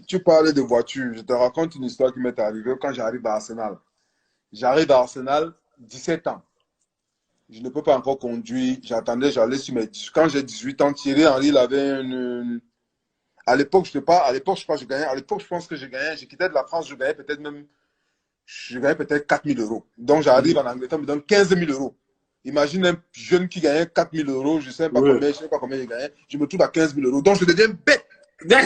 Tu parles de voiture. Je te raconte une histoire qui m'est arrivée quand j'arrive à Arsenal. J'arrive à Arsenal, 17 ans. Je ne peux pas encore conduire. J'attendais, j'allais sur mes 18. Quand j'ai 18 ans, Thierry Henry, il avait une. À l'époque, je sais pas, à l'époque, je crois que je gagnais. À l'époque, je pense que je gagnais. Je quittais de la France, je gagnais peut-être même. Je gagnais peut-être 4 000 euros. Donc, j'arrive en Angleterre, on me donne 15 000 euros. Imagine un jeune qui gagnait 4 000 euros, je ne sais pas combien, je ne sais pas combien il gagnait. Je me trouve à 15 000 euros. Donc, je deviens bête. Non,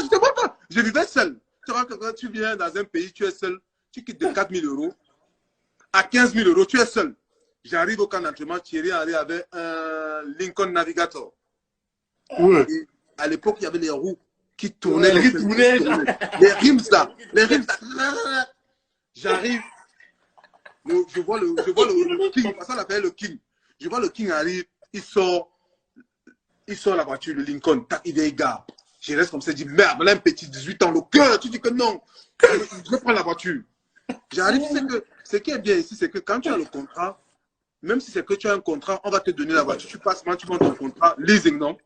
je te vois pas. Je vivais seul. Tu vois que quand tu viens dans un pays, tu es seul. Tu quittes de 4 000 euros à 15 000 euros, tu es seul. J'arrive au camp d'entraînement, Thierry Henry avait un Lincoln Navigator. Ouais. Et à l'époque, il y avait les roues qui tournaient. Ouais, les rims là. Les rims là. J'arrive. Je vois le King. Ça, on l'appelle le King. Je vois le King arrive. Il sort la voiture, le Lincoln. Tac, il vient, il gare. Je reste comme ça, je dis merde, voilà un petit 18 ans, le cœur. Tu dis que non. Je prends la voiture. J'arrive, ce qui est bien ici, c'est que quand tu as le contrat, même si c'est que tu as un contrat, on va te donner la voiture. Tu passes, tu prends ton contrat, leasing, non?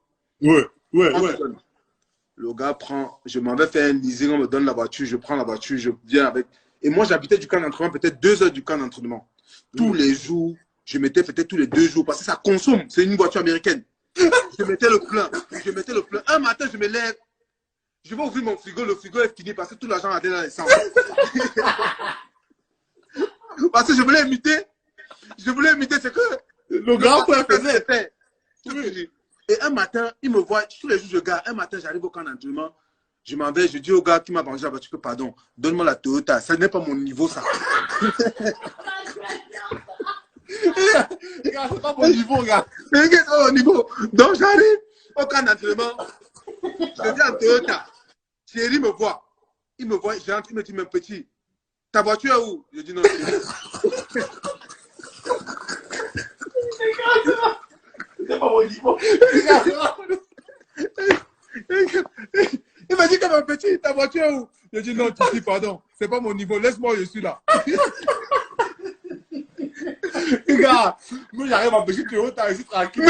Ouais. Le gars prend, je m'en vais faire un leasing, on me donne la voiture, je prends la voiture, je viens avec. Et moi, j'habitais du camp d'entraînement, peut-être 2 heures du camp d'entraînement. Tous les jours, je mettais peut-être tous les 2 jours, parce que ça consomme. C'est une voiture américaine. Je mettais le plein. Un matin, je me lève. Je vais ouvrir mon frigo. Le frigo est fini parce que tout l'argent a été dans l'essence. Parce que je voulais imiter. C'est que le grand frère faisait. Et un matin, il me voit. Tous les jours, je garde. Un matin, j'arrive au camp d'entraînement. Je m'en vais. Je dis au gars qui m'a vendu la voiture que pardon, donne-moi la Toyota. Ça n'est pas mon niveau, ça. C'est pas mon niveau, gars. C'est pas mon niveau. Donc, j'arrive au camp d'entraînement. Je dis en Toyota. Thierry me voit. Il me voit, j'entre, il me dit, mon petit, ta voiture est où? Je dis non, c'est pas mon niveau. Il m'a dit que mon petit, ta voiture est où? Je dis non, Titi, pardon, c'est pas mon niveau, laisse-moi, je suis là. Gars, moi j'arrive à petit Toyota ici tranquille.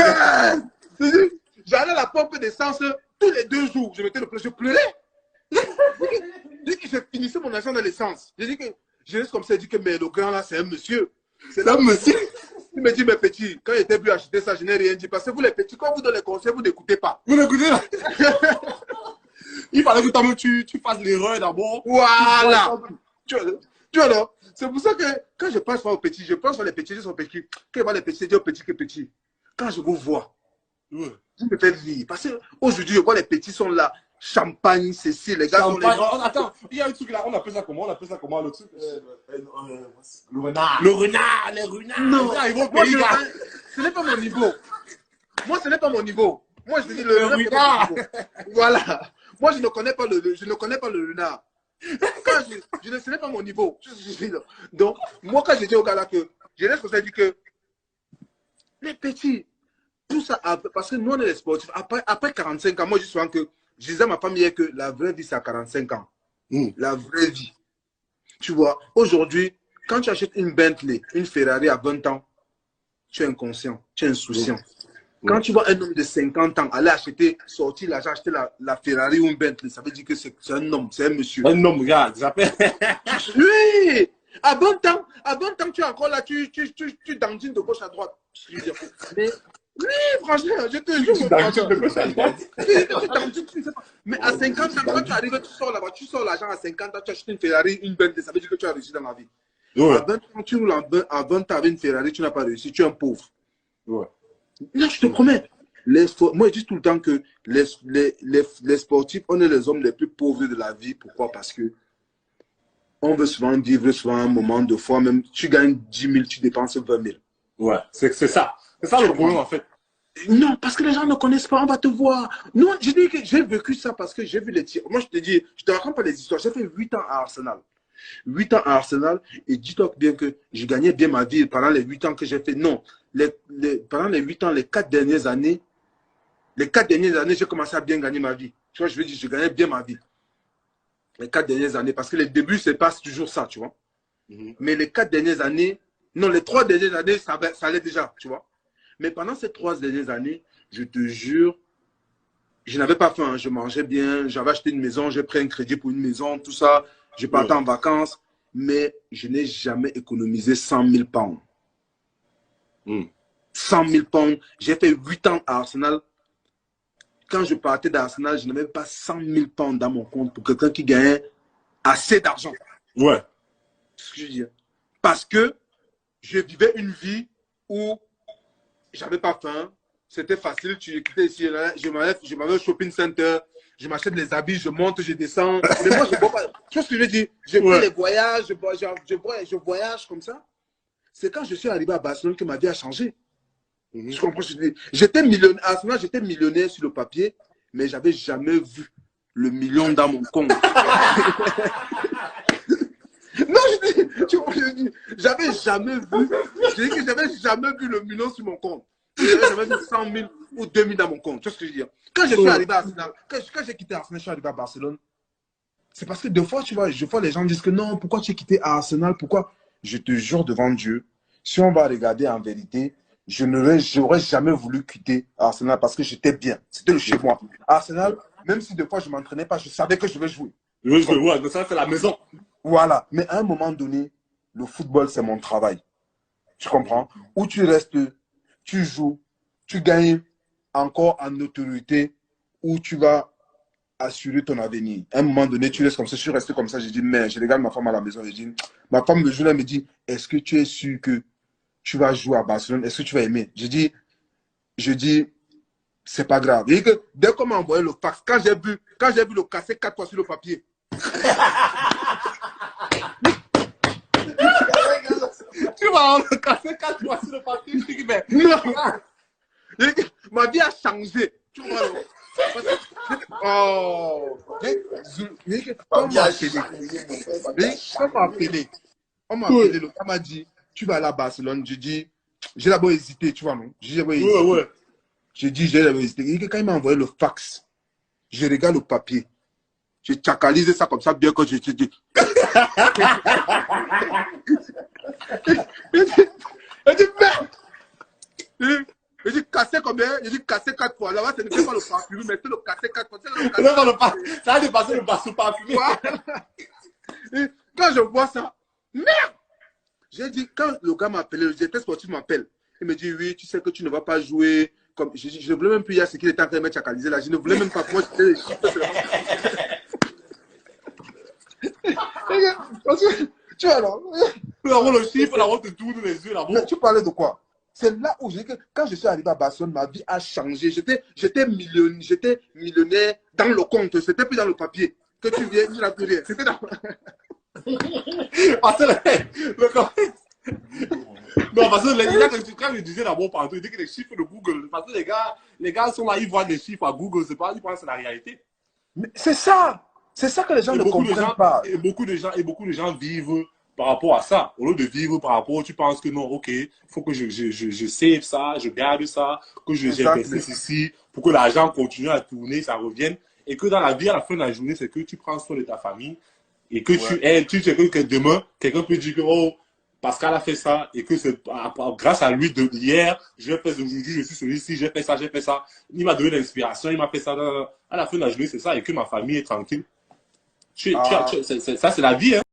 J'allais à la pompe d'essence tous les 2 jours. Je mettais le plein, je pleurais. Dès que je finissais mon argent dans l'essence, je dis que je reste comme ça, je dis que mais le grand là, c'est un monsieur. C'est un monsieur. Il me dit, mes petits, quand il était venu acheter ça, je n'ai rien dit. Parce que vous les petits, quand vous donnez les conseils, vous n'écoutez pas. Vous n'écoutez pas. Il fallait que toi-même tu fasses l'erreur d'abord. Voilà. Tu vois là, c'est pour ça que quand je pense aux petits, je pense aux petits, ils sont petits. Quand je vois les petits, je dis aux petits que petits. Quand je vous vois, je me fais rire. Parce qu'aujourd'hui, je vois les petits sont là. Champagne, ceci, les gars sont les... Attends, il y a un truc là, on appelle ça comment le truc le renard. Le renard, les renards. Non, ils vont payer, ce n'est pas mon niveau. Moi, ce n'est pas mon niveau. Moi, je te dis le renard. Voilà. Moi, je ne connais pas le renard. Ce n'est pas mon niveau. Donc, moi, quand je dis au gars là que, je laisse comme ça, dit que les petits, tout ça, parce que nous, on est les sportifs, après 45 ans, moi, je suis souvent que, je disais à ma famille que la vraie vie, c'est à 45 ans. La vraie vie. Tu vois, aujourd'hui, quand tu achètes une Bentley, une Ferrari à 20 ans, tu es inconscient, tu es insouciant. Quand tu vois un homme de 50 ans aller acheter, sortir l'argent, acheter la Ferrari ou une Bentley, ça veut dire que c'est un homme, c'est un monsieur. Un homme, regarde, j'appelle. Oui! À 20 ans, tu es encore là, tu dandines de gauche à droite. Mais, oui, franchement, je te jure. Mais à 50 ans, quand tu arrives, tu sors là-bas, tu sors l'argent à 50 ans, tu achètes une Ferrari, une Bentley, ça veut dire que tu as réussi dans la vie. Ouais. À 20 ans, tu roules à 20 ans avec une Ferrari, tu n'as pas réussi, tu es un pauvre. Ouais. Là, je te promets. Moi, je dis tout le temps que les sportifs, on est les hommes les plus pauvres de la vie. Pourquoi? Parce que on veut souvent vivre un moment de foi, même tu gagnes 10 000, tu dépenses 20 000. Ouais, c'est ça. C'est ça le problème, en fait. Non, parce que les gens ne connaissent pas, on va te voir. Non, je dis que j'ai vécu ça parce que j'ai vu les tirs. Moi, je te dis, je te raconte pas les histoires. J'ai fait 8 ans à Arsenal. 8 ans à Arsenal, et dis-toi bien que je gagnais bien ma vie pendant les 8 ans que j'ai fait. Non, pendant les 8 ans, les 4 dernières années, j'ai commencé à bien gagner ma vie. Tu vois, je veux dire, je gagnais bien ma vie. Les 4 dernières années, parce que les débuts, c'est pas toujours ça, tu vois. Mais les 4 dernières années, non, les 3 dernières années, ça allait déjà, tu vois. Mais pendant ces 3 dernières années, je te jure, Je n'avais pas faim, je mangeais bien, j'avais acheté une maison, j'ai pris un crédit pour une maison, tout ça. Je partais en vacances, mais je n'ai jamais économisé 100 000 pounds. 100 000 pounds. J'ai fait 8 ans à Arsenal. Quand je partais d'Arsenal, je n'avais pas 100 000 pounds dans mon compte pour quelqu'un qui gagnait assez d'argent. Ouais. C'est ce que je veux dire. Parce que je vivais une vie où j'avais pas faim. C'était facile. Tu quittais ici, je m'avais au shopping center, je m'achète les habits, je monte, je descends. Mais moi, je ne vois pas. Tu vois ce que je veux dire? Je fais les voyages, je voyage comme ça. C'est quand je suis arrivé à Barcelone que ma vie a changé. Je comprends ce que je dis. J'étais millionnaire. À ce moment, j'étais millionnaire sur le papier, mais je n'avais jamais vu le million dans mon compte. Non, je dis, j'avais jamais vu. Je dis que j'avais jamais vu le million sur mon compte. J'avais jamais vu 100 000 ou 2 000 dans mon compte. Tu vois ce que je veux dire? Quand je suis arrivé à Arsenal, quand j'ai quitté Arsenal, je suis arrivé à Barcelone. C'est parce que des fois, tu vois, les gens disent que non, pourquoi tu as quitté Arsenal? Pourquoi? Je te jure devant Dieu, si on va regarder en vérité, je n'aurais jamais voulu quitter Arsenal parce que j'étais bien. C'était le chez moi. Arsenal, même si des fois je ne m'entraînais pas, je savais que je vais jouer. Je vais jouer, ouais, ça c'est la maison. Voilà. Mais à un moment donné, le football, c'est mon travail. Tu comprends? Où tu restes, tu joues, tu gagnes encore en autorité, où tu vas assurer ton avenir. À un moment donné, tu restes comme ça. Je suis resté comme ça. J'ai dit, mais je regarde ma femme à la maison. J'ai dit, ma femme me joue là, elle me dit, est-ce que tu es sûr que tu vas jouer à Barcelone? Est-ce que tu vas aimer? Je dis, c'est pas grave. Et que dès qu'on m'a envoyé le fax, quand j'ai vu le casser 4 fois sur le papier, tu vas le casser 4 fois sur le papier. Je dis, mais non, ma vie a changé. Tu vois, oh, on m'a appelé. On m'a appelé, le gars m'a dit, tu vas aller à Barcelone. Je dis, j'ai d'abord hésité, tu vois, non? J'ai d'abord hésité. ouais. J'ai dit, j'ai d'abord hésité. Et quand il m'a envoyé le fax, je regarde le papier. J'ai tchakalisé ça comme ça, bien que je te dis. Il dit, merde! Il dit, casser combien? Il dit, casser 4 fois. Là-bas, ce n'était pas le parfumé, mais c'était le casser 4 fois. Ça a dépassé le bas parfumé. Et quand je vois ça, merde! J'ai dit, quand le gars m'a appelé, le directeur sportif m'appelle, il me dit, oui, tu sais que tu ne vas pas jouer. Comme, je ne voulais même plus dire ce qu'il était en train de mettre chacalisé là. Je ne voulais même pas. Moi, c'était les chiffres. Tu vois, là. Le chiffre, la honte tourne les yeux là-bas. Tu parlais de quoi? C'est là où j'ai dit que quand je suis arrivé à Barcelone, ma vie a changé. J'étais millionnaire dans le compte. C'était plus dans le papier. Que tu viens, tu n'as plus rien. C'était dans... Parce que non, parce que quand je disais d'abord partout, il dit que les chiffres de Google, parce que les gars sont là, ils voient des chiffres à Google, c'est pas, ils pensent que c'est la réalité. C'est ça que les gens ne comprennent pas. Et beaucoup de gens vivent par rapport à ça. Au lieu de vivre par rapport, tu penses que non, ok, il faut que je save ça, je garde ça, que j'investisse ici, pour que l'argent continue à tourner, ça revienne. Et que dans la vie, à la fin de la journée, c'est que tu prends soin de ta famille et que tu sais que demain, quelqu'un peut dire que, oh, Pascal a fait ça et que c'est grâce à lui de hier, je vais faire aujourd'hui, je suis celui-ci, j'ai fait ça. Il m'a donné l'inspiration, il m'a fait ça. À la fin de la journée, c'est ça, et que ma famille est tranquille. Ça, c'est la vie, hein.